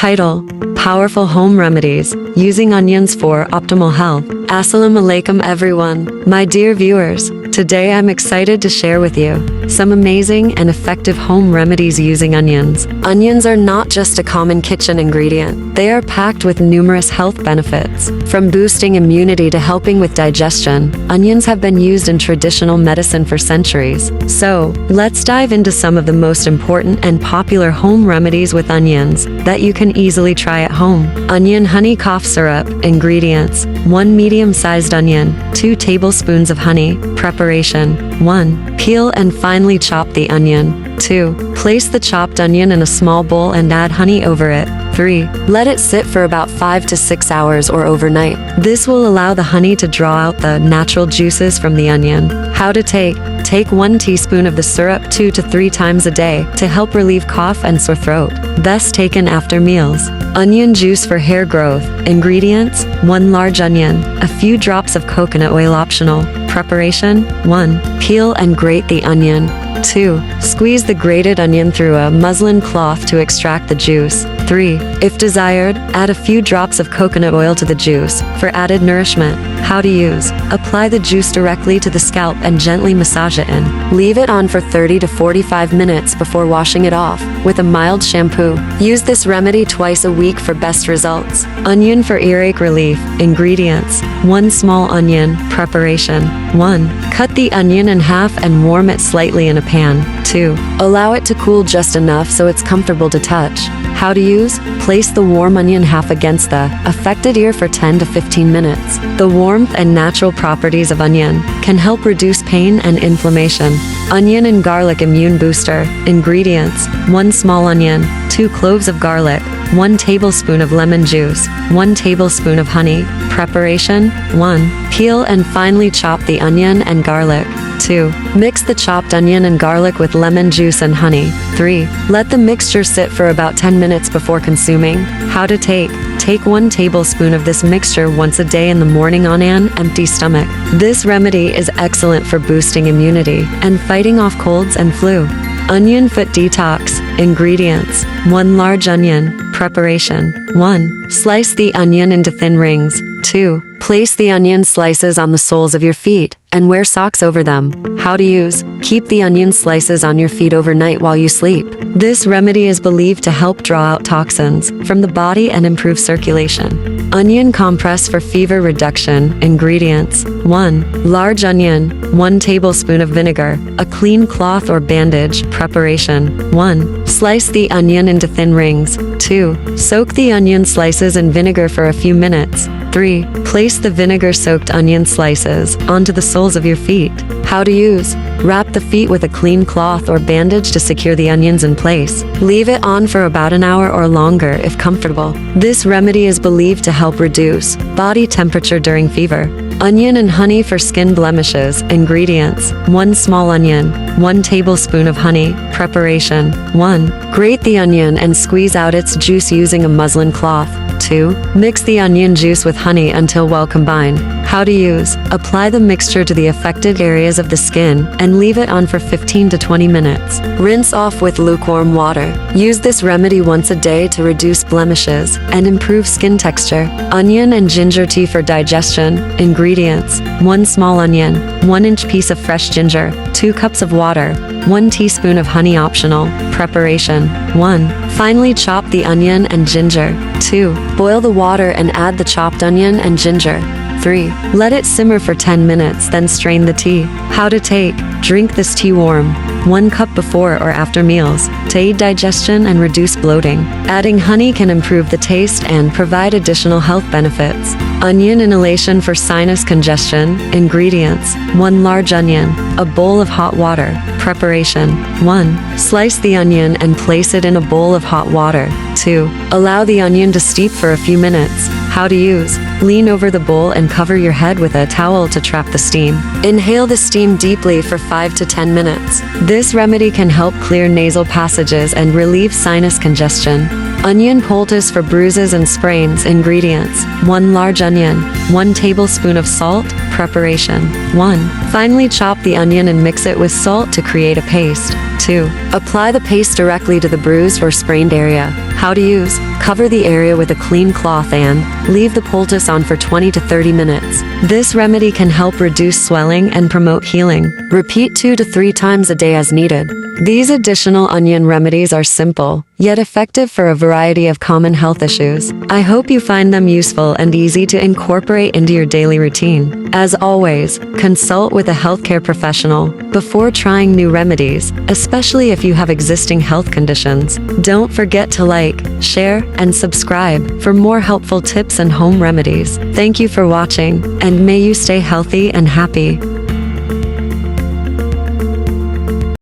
Title: Powerful Home Remedies, Using Onions for Optimal Health. Assalamu alaikum everyone, my dear viewers. Today I'm excited to share with you some amazing and effective home remedies using onions. Onions are not just a common kitchen ingredient. They are packed with numerous health benefits. From boosting immunity to helping with digestion, onions have been used in traditional medicine for centuries. So, let's dive into some of the most important and popular home remedies with onions that you can easily try at home. Onion honey cough syrup. Ingredients: 1 medium-sized onion, 2 tablespoons of honey. Preparation: 1. Peel and finely chop the onion. 2. Place the chopped onion in a small bowl and add honey over it. 3. Let it sit for about 5 to 6 hours or overnight. This will allow the honey to draw out the natural juices from the onion. How to take: Take 1 teaspoon of the syrup 2 to 3 times a day to help relieve cough and sore throat. Best taken after meals. Onion juice for hair growth. Ingredients: 1 large onion, a few drops of coconut oil optional. Preparation: 1. Peel and grate the onion. 2. Squeeze the grated onion through a muslin cloth to extract the juice. 3. If desired, add a few drops of coconut oil to the juice for added nourishment. How to use: Apply the juice directly to the scalp and gently massage it in. Leave it on for 30 to 45 minutes before washing it off with a mild shampoo. Use this remedy twice a week for best results. Onion for earache relief. Ingredients: 1 small onion. Preparation: 1. Cut the onion in half and warm it slightly in a pan. 2. Allow it to cool just enough so it's comfortable to touch. How to use: Place the warm onion half against the affected ear for 10 to 15 minutes. The warmth and natural properties of onion can help reduce pain and inflammation. Onion and garlic immune booster. Ingredients: 1 small onion, 2 cloves of garlic, 1 tablespoon of lemon juice, 1 tablespoon of honey. Preparation: 1. Peel and finely chop the onion and garlic. 2. Mix the chopped onion and garlic with lemon juice and honey. 3. Let the mixture sit for about 10 minutes before consuming. How to take: Take 1 tablespoon of this mixture once a day in the morning on an empty stomach. This remedy is excellent for boosting immunity and fighting off colds and flu. Onion foot detox. Ingredients: 1 large onion. Preparation: 1. Slice the onion into thin rings. 2. Place the onion slices on the soles of your feet and wear socks over them. How to use: Keep the onion slices on your feet overnight while you sleep. This remedy is believed to help draw out toxins from the body and improve circulation. Onion compress for fever reduction. Ingredients: 1. Large onion, 1 tablespoon of vinegar, a clean cloth or bandage. Preparation: 1. Slice the onion into thin rings. 2. Soak the onion slices in vinegar for a few minutes. 3. Place the vinegar-soaked onion slices onto the soles of your feet. How to use: Wrap the feet with a clean cloth or bandage to secure the onions in place. Leave it on for about an hour or longer if comfortable. This remedy is believed to help reduce body temperature during fever. Onion and honey for skin blemishes. Ingredients: 1 small onion, 1 tablespoon of honey. Preparation: 1. Grate the onion and squeeze out its juice using a muslin cloth. 2. Mix the onion juice with honey until well combined. How to use: Apply the mixture to the affected areas of the skin and leave it on for 15 to 20 minutes. Rinse off with lukewarm water. Use this remedy once a day to reduce blemishes and improve skin texture. Onion and ginger tea for digestion. Ingredients: 1 small onion, 1-inch piece of fresh ginger, 2 cups of water, 1 teaspoon of honey optional. Preparation: 1. Finely chop the onion and ginger. 2. Boil the water and add the chopped onion and ginger. 3. Let it simmer for 10 minutes, then strain the tea. How to take: Drink this tea warm, 1 cup before or after meals, to aid digestion and reduce bloating. Adding honey can improve the taste and provide additional health benefits. Onion inhalation for sinus congestion. Ingredients: 1 large onion, a bowl of hot water. Preparation: 1. Slice the onion and place it in a bowl of hot water. 2. Allow the onion to steep for a few minutes. How to use: Lean over the bowl and cover your head with a towel to trap the steam. Inhale the steam deeply for 5 to 10 minutes. This remedy can help clear nasal passages and relieve sinus congestion. Onion poultice for bruises and sprains. Ingredients: 1 large onion, 1 tablespoon of salt. Preparation: 1. Finely chop the onion and mix it with salt to create a paste. 2. Apply the paste directly to the bruised or sprained area. How to use: cover the area with a clean cloth and leave the poultice on for 20 to 30 minutes. This remedy can help reduce swelling and promote healing. Repeat 2 to 3 times a day as needed. These additional onion remedies are simple, yet effective for a variety of common health issues. I hope you find them useful and easy to incorporate into your daily routine. As always, consult with a healthcare professional before trying new remedies, especially if you have existing health conditions. Don't forget to like, share, and subscribe for more helpful tips and home remedies. Thank you for watching, and may you stay healthy and happy.